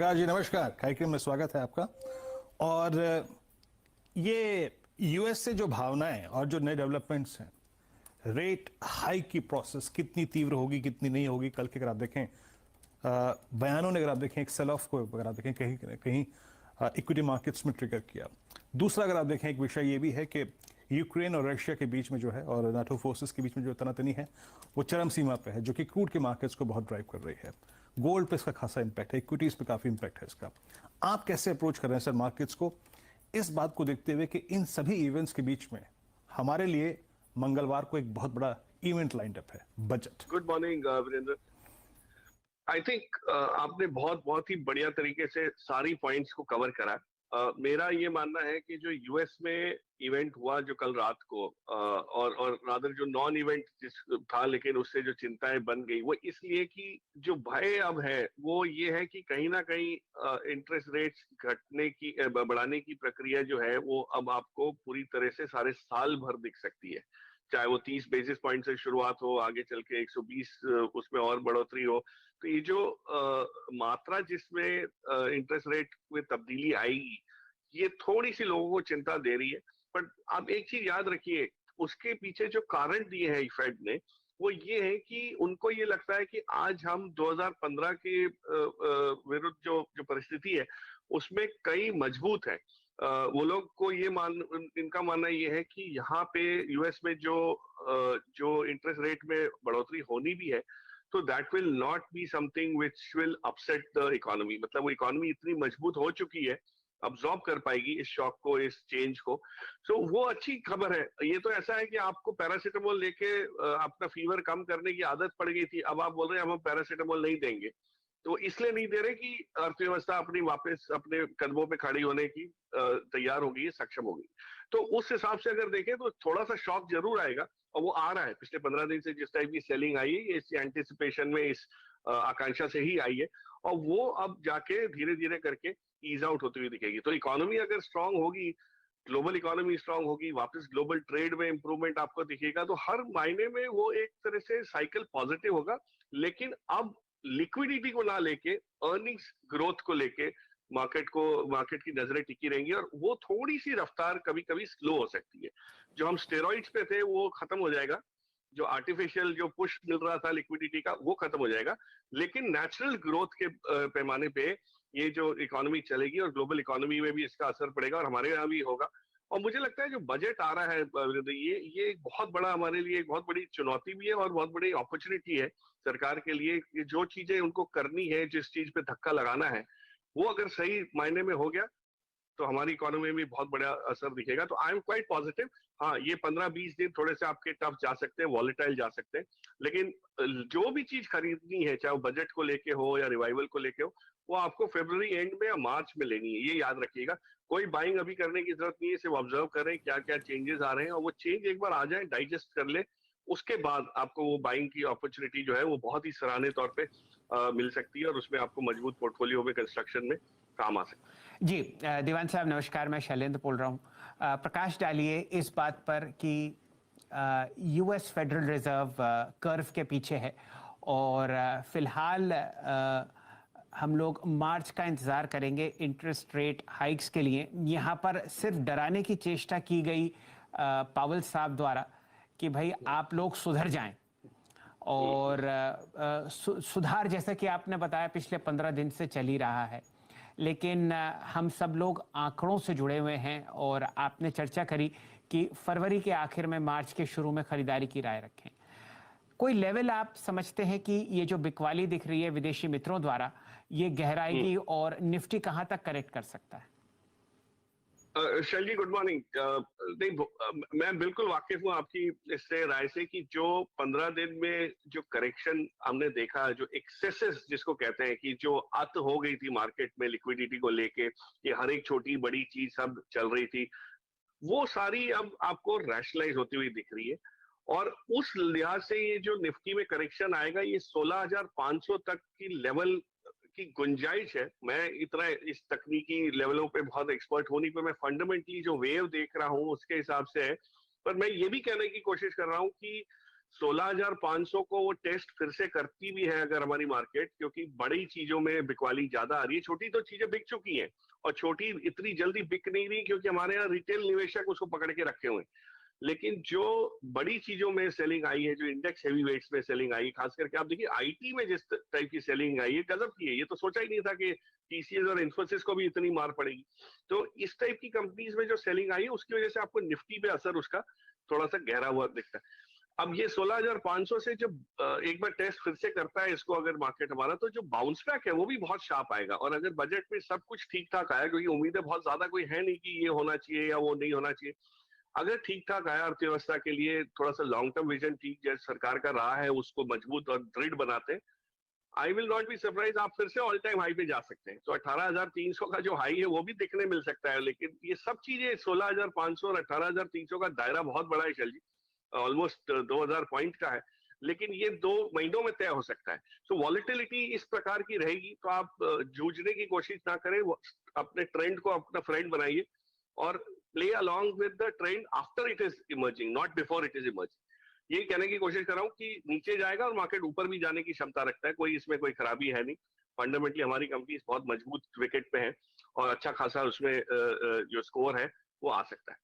प्रकाश जी नमस्कार, कार्यक्रम में स्वागत है आपका। और ये यूएस से जो भावनाएं और जो नए डेवलपमेंट्स हैं, रेट हाइक की प्रोसेस कितनी तीव्र होगी कितनी नहीं होगी, कल के अगर आप देखें बयानों ने, अगर आप देखें एक सेल ऑफ को, अगर आप देखें कहीं कहीं इक्विटी मार्केट्स में ट्रिगर किया। दूसरा अगर आप देखें एक विषय ये भी है कि यूक्रेन और रशिया के बीच में जो है और नाटो फोर्सेस के बीच में जो तनातनी है वो चरम सीमा पे है, जो कि क्रूड के मार्केट्स को बहुत ड्राइव कर रही है। गोल्ड पे इसका खासा इंपैक्ट है, इक्विटीज पे काफी इंपैक्ट है इसका। आप कैसे अप्रोच कर रहे हैं सर मार्केट्स को, इस बात को देखते हुए कि इन सभी इवेंट्स के बीच में हमारे लिए मंगलवार को एक बहुत बड़ा इवेंट लाइंड अप है, budget. Good morning Virendra. I think आपने बहुत ही बढ़िया तरीके से सारी पॉइंट्स को कवर करा। मेरा ये मानना है कि जो यूएस में इवेंट हुआ जो कल रात को, और रादर जो नॉन इवेंट जिस था लेकिन उससे जो चिंताएं बन गई, वो इसलिए कि जो भय अब है वो ये है कि कहीं ना कहीं इंटरेस्ट रेट्स घटने की बढ़ाने की प्रक्रिया जो है वो अब आपको पूरी तरह से सारे साल भर दिख सकती है। चाहे वो 30 बेसिस पॉइंट से शुरुआत हो, आगे चल के 120 उसमें और बढ़ोतरी हो। तो ये जो मात्रा जिसमें इंटरेस्ट रेट में तब्दीली आएगी, ये थोड़ी सी लोगों को चिंता दे रही है। पर आप एक चीज याद रखिए, उसके पीछे जो कारण दिए हैं फेड ने, वो ये है कि उनको ये लगता है कि आज हम 2015 के विरुद्ध जो परिस्थिति है उसमें कई मजबूत है। वो लोग को ये इनका मानना ये है कि यहाँ पे यूएस में जो इंटरेस्ट रेट में बढ़ोतरी होनी भी है, तो that will not be something which will upset the economy. मतलब वो इकोनॉमी इतनी मजबूत हो चुकी है, अब्सॉर्ब कर पाएगी इस शॉक को, इस चेंज को। सो वो अच्छी खबर है। ये तो ऐसा है कि आपको पैरासीटामोल लेके अपना फीवर कम करने की आदत पड़ गई थी, अब आप बोल रहे हैं हम पैरासीटामोल नहीं देंगे। तो इसलिए नहीं दे रहे कि अर्थव्यवस्था अपनी वापस अपने कदमों पे खड़ी होने की तैयार होगी, सक्षम होगी। तो उस हिसाब से अगर देखें तो थोड़ा सा शॉक जरूर आएगा, और वो आ रहा है। पिछले 15 दिन से जिस टाइप की सेलिंग आई है, इस एंटिसिपेशन में, इस आकांक्षा से ही आई है, और वो अब जाके धीरे धीरे करके ईज आउट होती हुई दिखेगी। तो इकोनॉमी अगर स्ट्रांग होगी, ग्लोबल इकोनॉमी स्ट्रांग होगी, वापस ग्लोबल ट्रेड में इंप्रूवमेंट आपको दिखेगा, तो हर मायने में वो एक तरह से साइकिल पॉजिटिव होगा। लेकिन अब लिक्विडिटी को ना लेके, अर्निंग्स ग्रोथ को लेके मार्केट की नजरें टिकी रहेंगी, और वो थोड़ी सी रफ्तार कभी कभी स्लो हो सकती है। जो हम स्टेरॉइड्स पे थे वो खत्म हो जाएगा, जो आर्टिफिशियल जो पुश मिल रहा था लिक्विडिटी का वो खत्म हो जाएगा, लेकिन नेचुरल ग्रोथ के पैमाने पे ये जो इकोनॉमी चलेगी, और ग्लोबल इकोनॉमी में भी इसका असर पड़ेगा, और हमारे यहाँ भी होगा। और मुझे लगता है जो बजट आ रहा है ये एक बहुत बड़ा, हमारे लिए एक बहुत बड़ी चुनौती भी है और बहुत बड़ी अपॉर्चुनिटी है सरकार के लिए। जो चीजें उनको करनी है, जिस चीज पे धक्का लगाना है, वो अगर सही मायने में हो गया तो हमारी इकोनॉमी में बहुत बड़ा असर दिखेगा। तो आई एम क्वाइट पॉजिटिव। हाँ, ये 15-20 दिन थोड़े से आपके टफ जा सकते हैं, वॉलेटाइल जा सकते हैं, लेकिन जो भी चीज खरीदनी है, चाहे वो बजट को लेके हो या रिवाइवल को लेके हो, वो आपको फरवरी एंड में या मार्च में लेनी है, ये याद रखिएगा। कोई बाइंग अभी करने की जरूरत नहीं है, सिर्फ ऑब्जर्व करें क्या क्या चेंजेस आ रहे हैं, और वो चेंज एक बार आ जाए, डाइजेस्ट कर ले, उसके बाद आपको वो बाइंग की अपॉर्चुनिटी जो है वो बहुत ही सराहनीय तौर पे मिल सकती है, और उसमें आपको मजबूत पोर्टफोलियो में कंस्ट्रक्शन में काम आ सकता है। जी दीवान साहब नमस्कार, मैं शैलेंद्र बोल रहा हूँ। प्रकाश डालिए इस बात पर कि यूएस फेडरल रिजर्व कर्व के पीछे है, और फिलहाल हम लोग मार्च का इंतज़ार करेंगे इंटरेस्ट रेट हाइक्स के लिए। यहाँ पर सिर्फ डराने की चेष्टा की गई पावेल साहब द्वारा कि भाई आप लोग सुधर जाएं, और सुधार जैसा कि आपने बताया पिछले 15 दिन से चल ही रहा है, लेकिन हम सब लोग आंकड़ों से जुड़े हुए हैं, और आपने चर्चा करी कि फरवरी के आखिर में, मार्च के शुरू में खरीदारी की राय रखें। कोई लेवल आप समझते हैं कि ये जो बिकवाली दिख रही है विदेशी मित्रों द्वारा, ये गहराएगी और निफ्टी कहां तक करेक्ट कर सकता है? शैल जी गुड मॉर्निंग। नहीं, मैं बिल्कुल वाकिफ हूँ आपकी इससे राय से कि जो 15 दिन में जो करेक्शन हमने देखा, जो एक्सेसेस जिसको कहते हैं, कि जो अत हो गई थी मार्केट में लिक्विडिटी को लेके, ये हर एक छोटी बड़ी चीज सब चल रही थी, वो सारी अब आपको रैशनलाइज होती हुई दिख रही है। और उस लिहाज से ये जो निफ्टी में करेक्शन आएगा, ये 16,500 तक की लेवल की गुंजाइश है। मैं इतना इस तकनीकी लेवलों पे बहुत एक्सपर्ट होने पे, मैं फंडामेंटली जो वेव देख रहा हूँ उसके हिसाब से है। पर मैं ये भी कहने की कोशिश कर रहा हूँ कि 16,500 को वो टेस्ट फिर से करती भी है अगर हमारी मार्केट, क्योंकि बड़ी चीजों में बिकवाली ज्यादा आ रही है, छोटी तो चीजें बिक चुकी हैं और छोटी इतनी जल्दी बिक नहीं रही क्योंकि हमारे यहाँ रिटेल निवेशक उसको पकड़ के रखे हुए हैं। लेकिन जो बड़ी चीजों में सेलिंग आई है, जो इंडेक्स हेवी वेट्स में सेलिंग आई, खास करके आप देखिए आईटी में जिस टाइप की सेलिंग आई है, गजब की है। ये तो सोचा ही नहीं था कि टीसीएस और इन्फोसिस को भी इतनी मार पड़ेगी। तो इस टाइप की कंपनीज में जो सेलिंग आई है उसकी वजह से आपको निफ्टी पे असर उसका थोड़ा सा गहरा हुआ दिखता है। अब ये 16,500 से जब एक बार टेस्ट फिर से करता है इसको अगर मार्केट हमारा, तो जो बाउंस बैक है वो भी बहुत शार्प आएगा। और अगर बजट में सब कुछ ठीक ठाक आया, क्योंकि उम्मीदें बहुत ज्यादा कोई है नहीं कि ये होना चाहिए या वो नहीं होना चाहिए, अगर ठीक ठाक आया अर्थव्यवस्था के लिए, थोड़ा सा लॉन्ग टर्म विजन ठीक जैसे सरकार का रहा है उसको मजबूत और दृढ़ बनाते हैं, I will not be surprise आप फिर से ऑल टाइम हाई पे जा सकते हैं। तो 18,300 का जो हाई है वो भी दिखने मिल सकता है। लेकिन ये सब चीजें 16,500 और 18,300 का दायरा बहुत बड़ा है शैल जी, ऑलमोस्ट 2,000 पॉइंट का है। लेकिन ये 2 महीनों में तय हो सकता है। सो वॉलिटिलिटी इस प्रकार की रहेगी, तो आप जूझने की कोशिश ना करें, अपने ट्रेंड को अपना फ्रेंड बनाइए और play along with the trend after it is emerging, not before it is emerging. यही कहने की कोशिश कर रहा हूँ कि नीचे जाएगा और मार्केट ऊपर भी जाने की क्षमता रखता है, कोई इसमें कोई खराबी है नहीं। फंडामेंटली हमारी कंपनी बहुत मजबूत विकेट पे है और अच्छा खासा उसमें जो स्कोर है वो आ सकता है।